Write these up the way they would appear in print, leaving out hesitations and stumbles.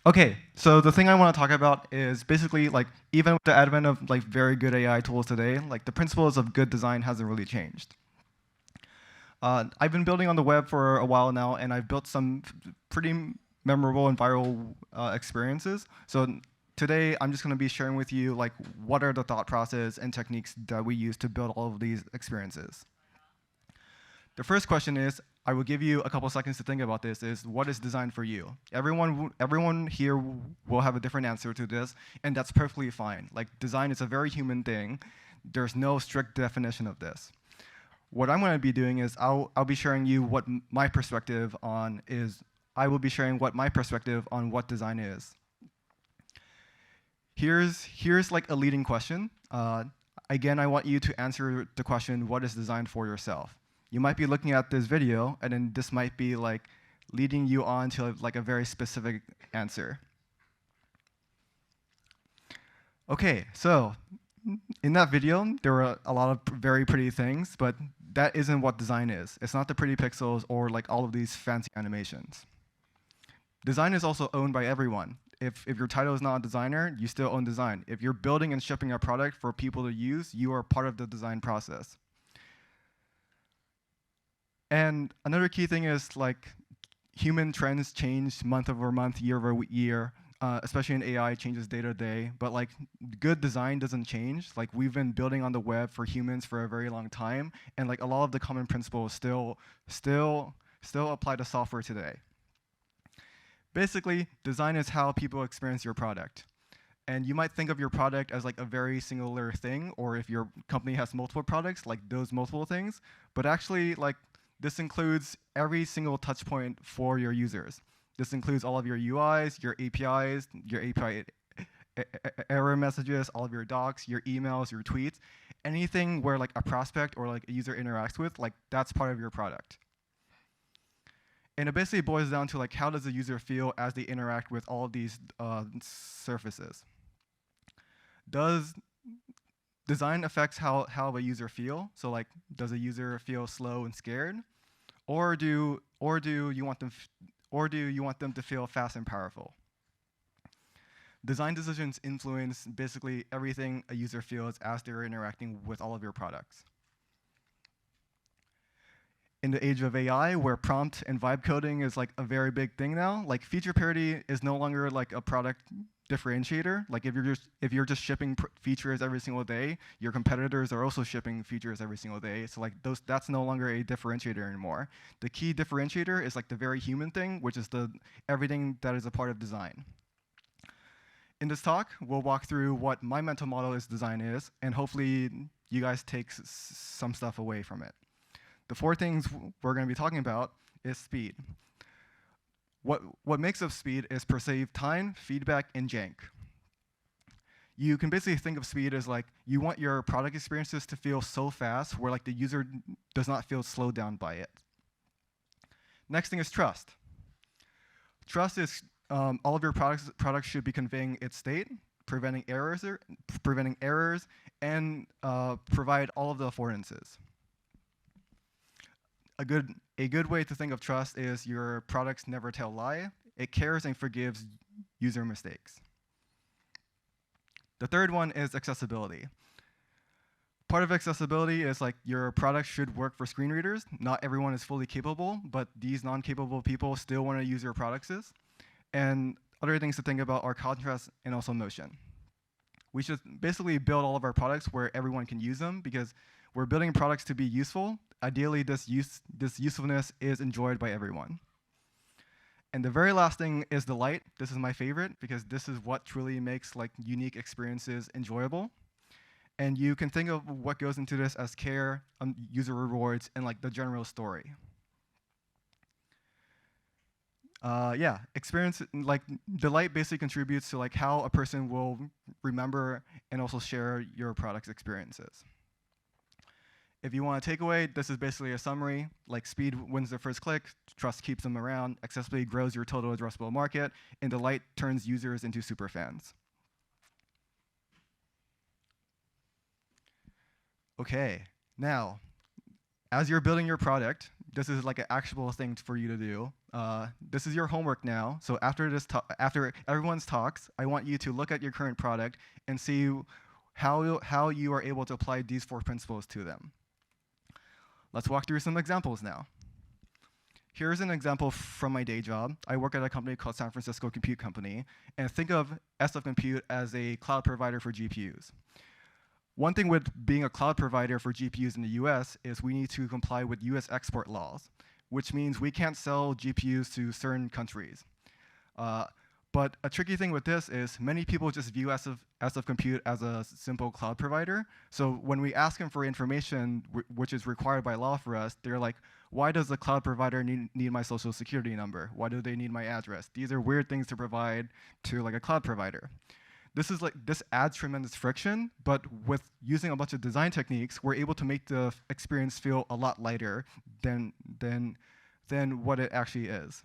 Okay, so the thing I want to talk about is basically like even with the advent of like very good AI tools today, like the principles of good design hasn't really changed. I've been building on the web for a while now, and I've built some pretty memorable and viral experiences. So today, I'm just going to be sharing with you like what are the thought process and techniques that we use to build all of these experiences. The first question is, I will give you a couple seconds to think about this, is what is design for you? Everyone here will have a different answer to this, and that's perfectly fine. Like design is a very human thing. There's no strict definition of this. What I'm going to be doing is I'll be sharing you what my perspective on is. I will be sharing what my perspective on what design is. Here's like a leading question. Again, I want you to answer the question, what is design for yourself? You might be looking at this video, and then this might be like leading you on to like a very specific answer. Okay, so in that video, there were a lot of very pretty things, but that isn't what design is. It's not the pretty pixels or like all of these fancy animations. Design is also owned by everyone. If your title is not a designer, you still own design. If you're building and shipping a product for people to use, you are part of the design process. And another key thing is like human trends change month over month, year over year. Especially in AI, changes day to day. But like good design doesn't change. Like we've been building on the web for humans for a very long time, and like a lot of the common principles still apply to software today. Basically, design is how people experience your product. And you might think of your product as like a very singular thing, or if your company has multiple products, like those multiple things. But actually, like this includes every single touch point for your users. This includes all of your UIs, your APIs, your API error messages, all of your docs, your emails, your tweets, anything where like a prospect or like a user interacts with, like that's part of your product. And it basically boils down to like how does the user feel as they interact with all of these surfaces. Does design affects how a user feel? So like, does a user feel slow and scared, or do you want them to feel fast and powerful? Design decisions influence basically everything a user feels as they're interacting with all of your products. In the age of AI, where prompt and vibe coding is like a very big thing now, like feature parity is no longer like a product differentiator. Like if you're just shipping features every single day, your competitors are also shipping features every single day. So like that's no longer a differentiator anymore. The key differentiator is like the very human thing, which is everything that is a part of design. In this talk, we'll walk through what my mental model is design is, and hopefully you guys take some stuff away from it. The four things we're going to be talking about is speed. What makes up speed is perceived time, feedback, and jank. You can basically think of speed as like you want your product experiences to feel so fast where like the user does not feel slowed down by it. Next thing is trust. Trust is all of your products should be conveying its state, preventing errors, and provide all of the affordances. A good way to think of trust is your products never tell lie. It cares and forgives user mistakes. The third one is accessibility. Part of accessibility is like your product should work for screen readers. Not everyone is fully capable, but these non-capable people still want to use your products. And other things to think about are contrast and also motion. We should basically build all of our products where everyone can use them because we're building products to be useful. Ideally, this usefulness is enjoyed by everyone. And the very last thing is the light. This is my favorite because this is what truly makes like unique experiences enjoyable. And you can think of what goes into this as care, user rewards, and like the general story. Yeah, experience, like the light basically contributes to like how a person will remember and also share your product's experiences. If you want a takeaway, this is basically a summary. Like speed wins the first click, trust keeps them around, accessibility grows your total addressable market, and delight turns users into super fans. Okay, now, as you're building your product, this is like an actionable thing for you to do. This is your homework now. So after everyone's talks, I want you to look at your current product and see how you are able to apply these 4 principles to them. Let's walk through some examples now. Here's an example from my day job. I work at a company called San Francisco Compute Company, and think of SF Compute as a cloud provider for GPUs. One thing with being a cloud provider for GPUs in the US is we need to comply with US export laws, which means we can't sell GPUs to certain countries. But a tricky thing with this is many people just view SF Compute as a simple cloud provider. So when we ask them for information, which is required by law for us, they're like, why does the cloud provider need my social security number? Why do they need my address? These are weird things to provide to like a cloud provider. This adds tremendous friction, but with using a bunch of design techniques, we're able to make the experience feel a lot lighter than what it actually is.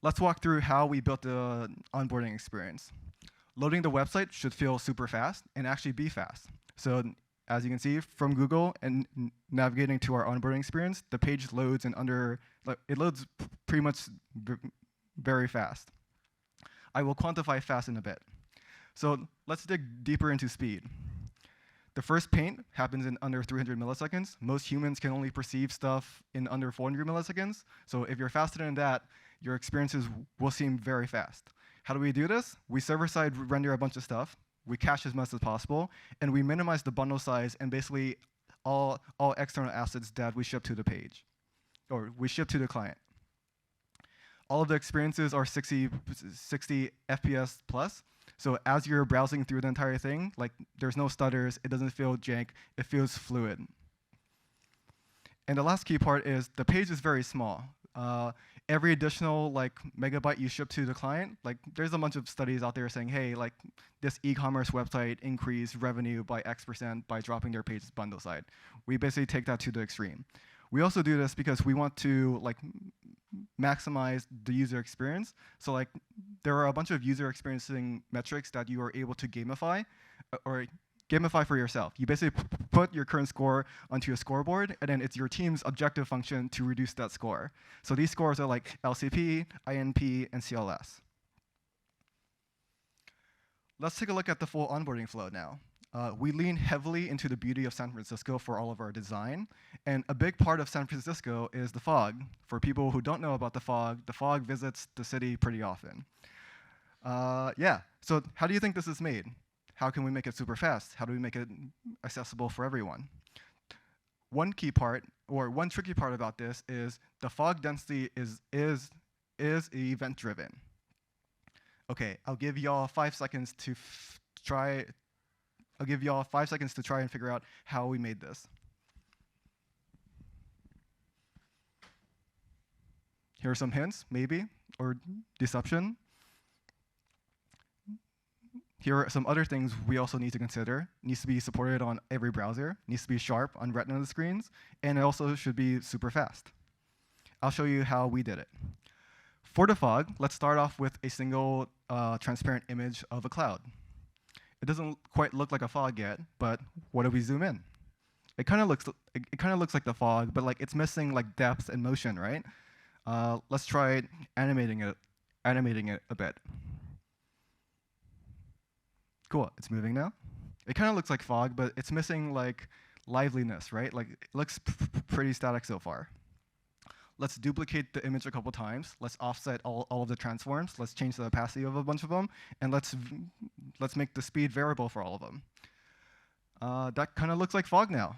Let's walk through how we built the onboarding experience. Loading the website should feel super fast and actually be fast. So as you can see from Google and navigating to our onboarding experience, the page loads in it loads pretty much very fast. I will quantify fast in a bit. So let's dig deeper into speed. The first paint happens in under 300 milliseconds. Most humans can only perceive stuff in under 400 milliseconds. So if you're faster than that, your experiences will seem very fast. How do we do this? We server-side render a bunch of stuff. We cache as much as possible, and we minimize the bundle size and basically all external assets that we ship to the page, or we ship to the client. All of the experiences are 60 FPS plus. So as you're browsing through the entire thing, like there's no stutters, it doesn't feel jank, it feels fluid. And the last key part is the page is very small. Every additional megabyte you ship to the client, there's a bunch of studies out there saying, hey, this e-commerce website increased revenue by X% by dropping their page's bundle size. We basically take that to the extreme. We also do this because we want to maximize the user experience. So there are a bunch of user experiencing metrics that you are able to gamify, or gamify for yourself. You basically put your current score onto a scoreboard, and then it's your team's objective function to reduce that score. So these scores are like LCP, INP, and CLS. Let's take a look at the full onboarding flow now. We lean heavily into the beauty of San Francisco for all of our design. And a big part of San Francisco is the fog. For people who don't know about the fog visits the city pretty often. Yeah, so how do you think this is made? How can we make it super fast? How do we make it accessible for everyone? One key part, or one tricky part about this is the fog density is event-driven. Okay, I'll give y'all 5 seconds to try. I'll give y'all 5 seconds to try and figure out how we made this. Here are some hints, maybe, or deception. Here are some other things we also need to consider. It needs to be supported on every browser, needs to be sharp on Retina screens, and it also should be super fast. I'll show you how we did it. For the fog, let's start off with a single transparent image of a cloud. It doesn't quite look like a fog yet, but what if we zoom in? It kind of looks like the fog, but it's missing depth and motion, right? Let's try animating it a bit. Cool, it's moving now. It kind of looks like fog, but it's missing liveliness, right? It looks pretty static so far. Let's duplicate the image a couple times. Let's offset all of the transforms. Let's change the opacity of a bunch of them, and let's make the speed variable for all of them. That kind of looks like fog now.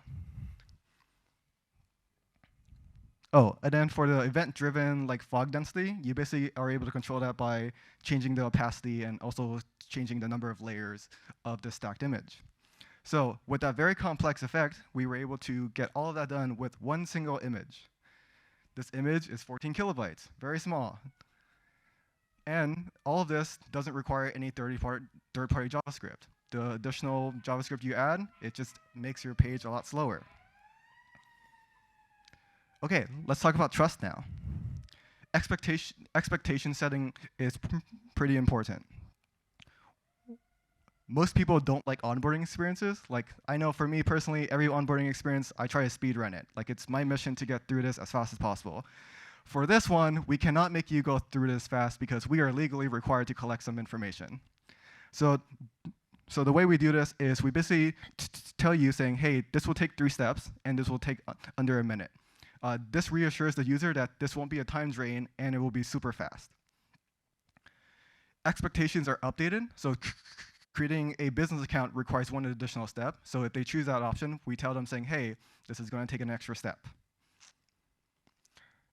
Oh, and then for the event-driven fog density, you basically are able to control that by changing the opacity and also changing the number of layers of the stacked image. So with that very complex effect, we were able to get all of that done with one single image. This image is 14 kilobytes, very small. And all of this doesn't require any third-party JavaScript. The additional JavaScript you add, it just makes your page a lot slower. Okay, let's talk about trust now. Expectation setting is pretty important. most people don't like onboarding experiences. Like, I know for me personally, every onboarding experience, I try to speed run it. Like, it's my mission to get through this as fast as possible. For this one, we cannot make you go through this fast because we are legally required to collect some information. So the way we do this is we basically tell you saying, hey, this will take 3 steps, and this will take under a minute. This reassures the user that this won't be a time drain, and it will be super fast. Expectations are updated. So creating a business account requires 1 additional step. So if they choose that option, we tell them saying, hey, this is going to take an extra step.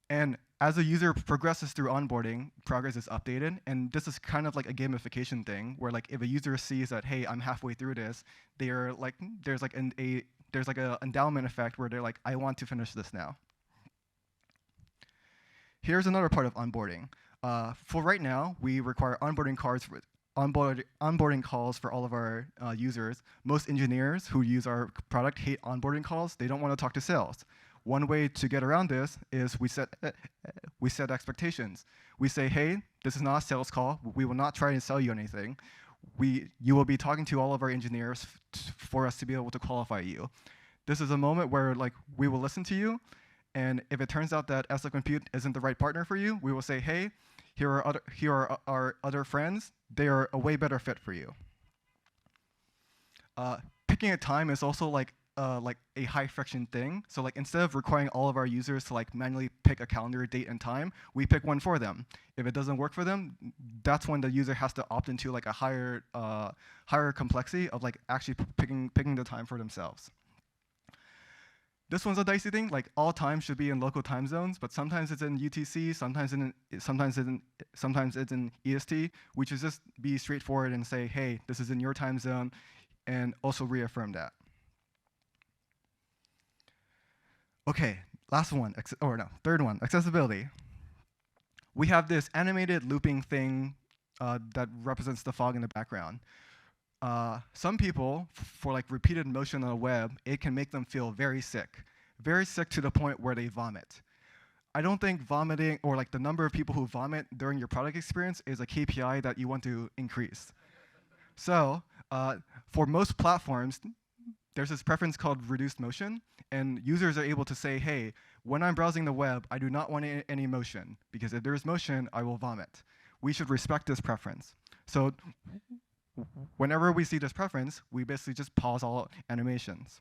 And as a user progresses through onboarding, progress is updated. And this is kind of like a gamification thing, where like if a user sees that, hey, I'm halfway through this, they're like, there's like an endowment effect where they're like, I want to finish this now. Here's another part of onboarding. For right now, we require onboarding calls for all of our users. Most engineers who use our product hate onboarding calls. They don't want to talk to sales. One way to get around this is we set expectations. We say, hey, this is not a sales call. We will not try and sell you anything. You will be talking to all of our engineers for us to be able to qualify you. This is a moment where like we will listen to you, and if it turns out that SL Compute isn't the right partner for you, we will say, hey, here are our other friends. They are a way better fit for you. Picking a time is also like a high friction thing. So like instead of requiring all of our users to like manually pick a calendar date and time, we pick one for them. If it doesn't work for them, that's when the user has to opt into like a higher complexity of like actually picking the time for themselves. This one's a dicey thing. Like all time should be in local time zones, but sometimes it's in UTC, sometimes it's in EST. We should just be straightforward and say, hey, this is in your time zone, and also reaffirm that. Okay, third one, accessibility. We have this animated looping thing that represents the fog in the background. Some people, for like repeated motion on the web, it can make them feel very sick to the point where they vomit. I don't think vomiting or like the number of people who vomit during your product experience is a KPI that you want to increase. So for most platforms, there's this preference called reduced motion, and users are able to say, hey, when I'm browsing the web, I do not want any motion, because if there's motion, I will vomit. We should respect this preference. So whenever we see this preference, we basically just pause all animations.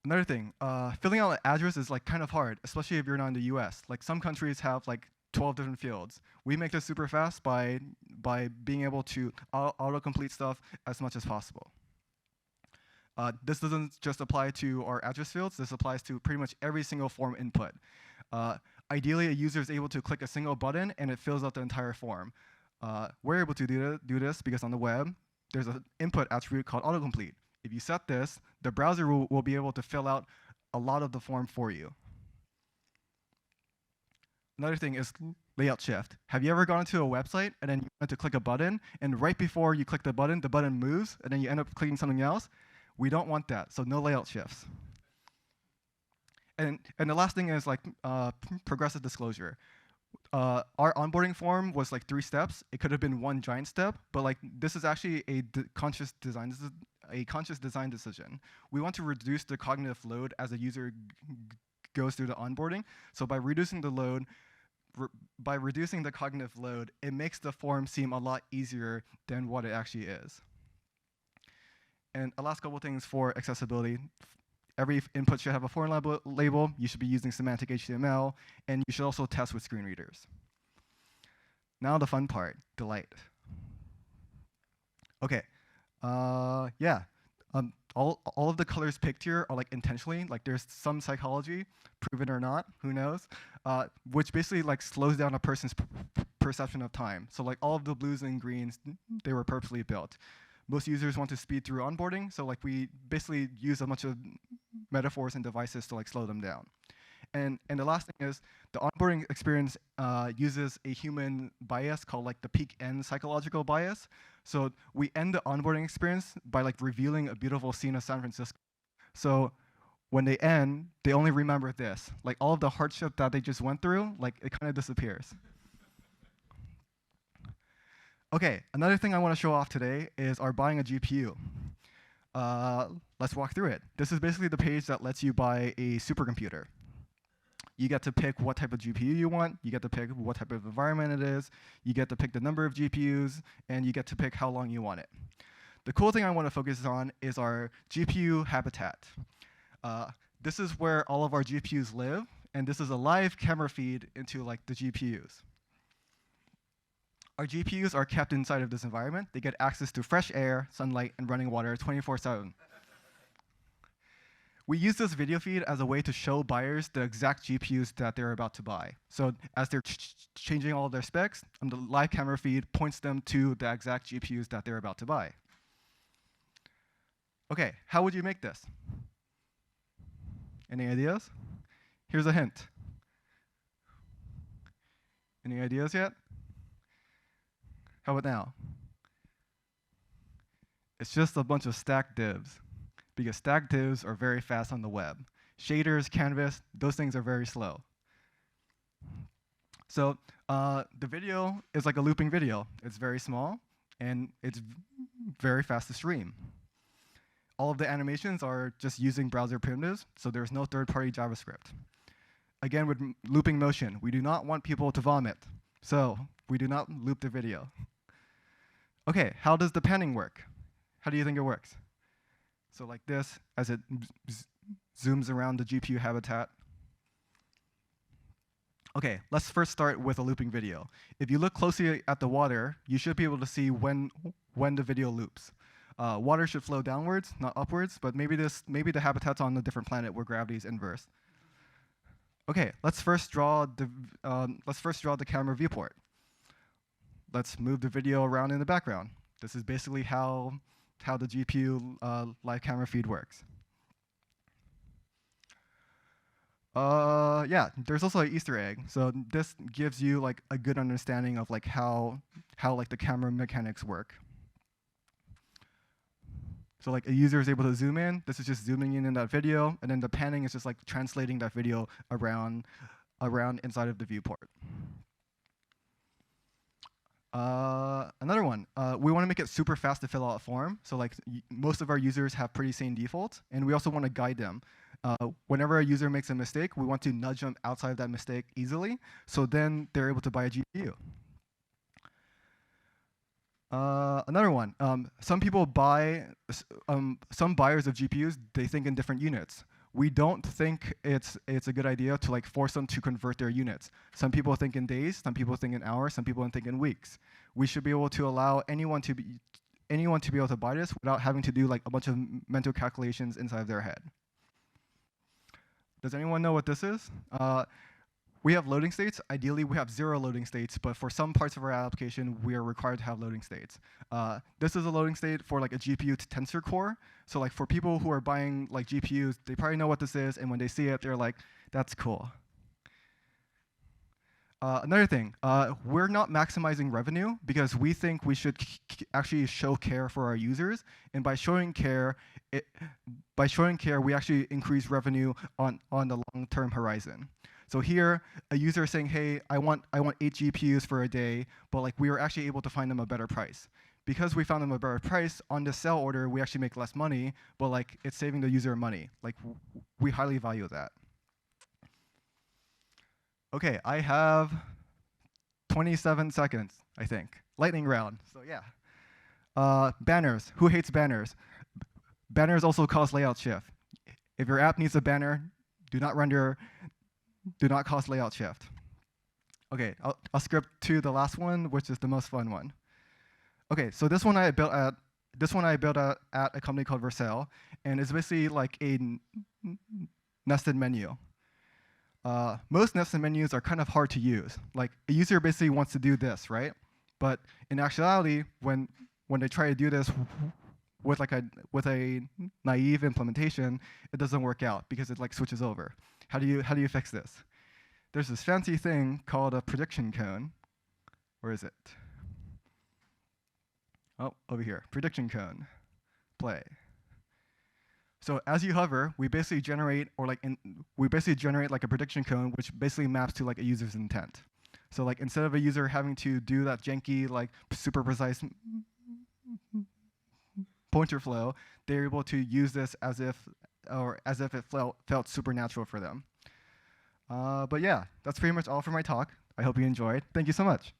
Another thing, filling out an address is like kind of hard, especially if you're not in the US. Like some countries have like 12 different fields. We make this super fast by being able to autocomplete stuff as much as possible. This doesn't just apply to our address fields. This applies to pretty much every single form input. Ideally, a user is able to click a single button and it fills out the entire form. We're able to do this because on the web, there's an input attribute called autocomplete. If you set this, the browser will be able to fill out a lot of the form for you. Another thing is layout shift. Have you ever gone to a website and then you want to click a button, and right before you click the button moves, and then you end up clicking something else? We don't want that, so no layout shifts. And the last thing is like progressive disclosure. Our onboarding form was like 3 steps. It could have been 1 giant step, but like this is actually a conscious design decision. We want to reduce the cognitive load as a user goes through the onboarding. So by reducing the cognitive load, it makes the form seem a lot easier than what it actually is. And a last couple things for accessibility. Every input should have a foreign label. You should be using semantic HTML, and you should also test with screen readers. Now the fun part, delight. Okay, yeah. All of the colors picked here are like intentionally, like there's some psychology, proven or not, who knows, which basically like slows down a person's perception of time. So like all of the blues and greens, they were purposely built. Most users want to speed through onboarding, so like we basically use a bunch of metaphors and devices to like slow them down. And the last thing is the onboarding experience uses a human bias called like the peak end psychological bias. So we end the onboarding experience by like revealing a beautiful scene of San Francisco. So when they end, they only remember this. Like all of the hardship that they just went through, like it kind of disappears. Okay, another thing I want to show off today is our buying a GPU. Let's walk through it. This is basically the page that lets you buy a supercomputer. You get to pick what type of GPU you want, you get to pick what type of environment it is, you get to pick the number of GPUs, and you get to pick how long you want it. The cool thing I want to focus on is our GPU habitat. This is where all of our GPUs live, and this is a live camera feed into like the GPUs. Our GPUs are kept inside of this environment. They get access to fresh air, sunlight, and running water 24/7. We use this video feed as a way to show buyers the exact GPUs that they're about to buy. So as they're changing all of their specs, the live camera feed points them to the exact GPUs that they're about to buy. Okay, how would you make this? Any ideas? Here's a hint. Any ideas yet? How about now? It's just a bunch of stacked divs, because stacked divs are very fast on the web. Shaders, canvas, those things are very slow. So the video is like a looping video. It's very small, and it's very fast to stream. All of the animations are just using browser primitives, so there's no third-party JavaScript. Again, with looping motion, we do not want people to vomit, so we do not loop the video. Okay, how does the panning work? How do you think it works? So like this, as it zooms around the GPU habitat. Okay, let's first start with a looping video. If you look closely at the water, you should be able to see when the video loops. Water should flow downwards, not upwards, but maybe the habitat's on a different planet where gravity is inverse. Okay, let's first draw the camera viewport. Let's move the video around in the background. This is basically how the GPU live camera feed works. Yeah, there's also an Easter egg. So this gives you like a good understanding of like how like the camera mechanics work. So like a user is able to zoom in. This is just zooming in that video, and then the panning is just like translating that video around inside of the viewport. Another one, we want to make it super fast to fill out a form. So like most of our users have pretty sane defaults, and we also want to guide them. Whenever a user makes a mistake, we want to nudge them outside of that mistake easily, so then they're able to buy a GPU. Another one, some buyers of GPUs, they think in different units. We don't think it's a good idea to like force them to convert their units. Some people think in days, some people think in hours, some people think in weeks. We should be able to allow anyone to be able to buy this without having to do like a bunch of mental calculations inside of their head. Does anyone know what this is? We have loading states. Ideally, we have 0 loading states, but for some parts of our application, we are required to have loading states. This is a loading state for like a GPU to tensor core. So like for people who are buying like GPUs, they probably know what this is, and when they see it, they're like, that's cool. Another thing, we're not maximizing revenue because we think we should actually show care for our users, and by showing care, we actually increase revenue on the long-term horizon. So here, a user is saying, hey, I want 8 GPUs for a day, but like we were actually able to find them a better price. Because we found them a better price, on the sell order, we actually make less money, but like it's saving the user money. Like we highly value that. Okay, I have 27 seconds, I think. Lightning round, so yeah. Banners, who hates banners? Banners also cause layout shift. If your app needs a banner, do not cause layout shift. Okay, I'll skip to the last one, which is the most fun one. Okay, so this one I built at a company called Vercel, and it's basically like a nested menu. Most nested menus are kind of hard to use. Like a user basically wants to do this, right? But in actuality, when they try to do this with a naive implementation, it doesn't work out because it like switches over. How do you fix this? There's this fancy thing called a prediction cone. Where is it? Oh, over here. Prediction cone. Play. So as you hover, we basically generate like a prediction cone, which basically maps to like a user's intent. So like instead of a user having to do that janky, like super precise pointer flow, they're able to use this as if it felt supernatural for them. But yeah, that's pretty much all for my talk. I hope you enjoyed. Thank you so much.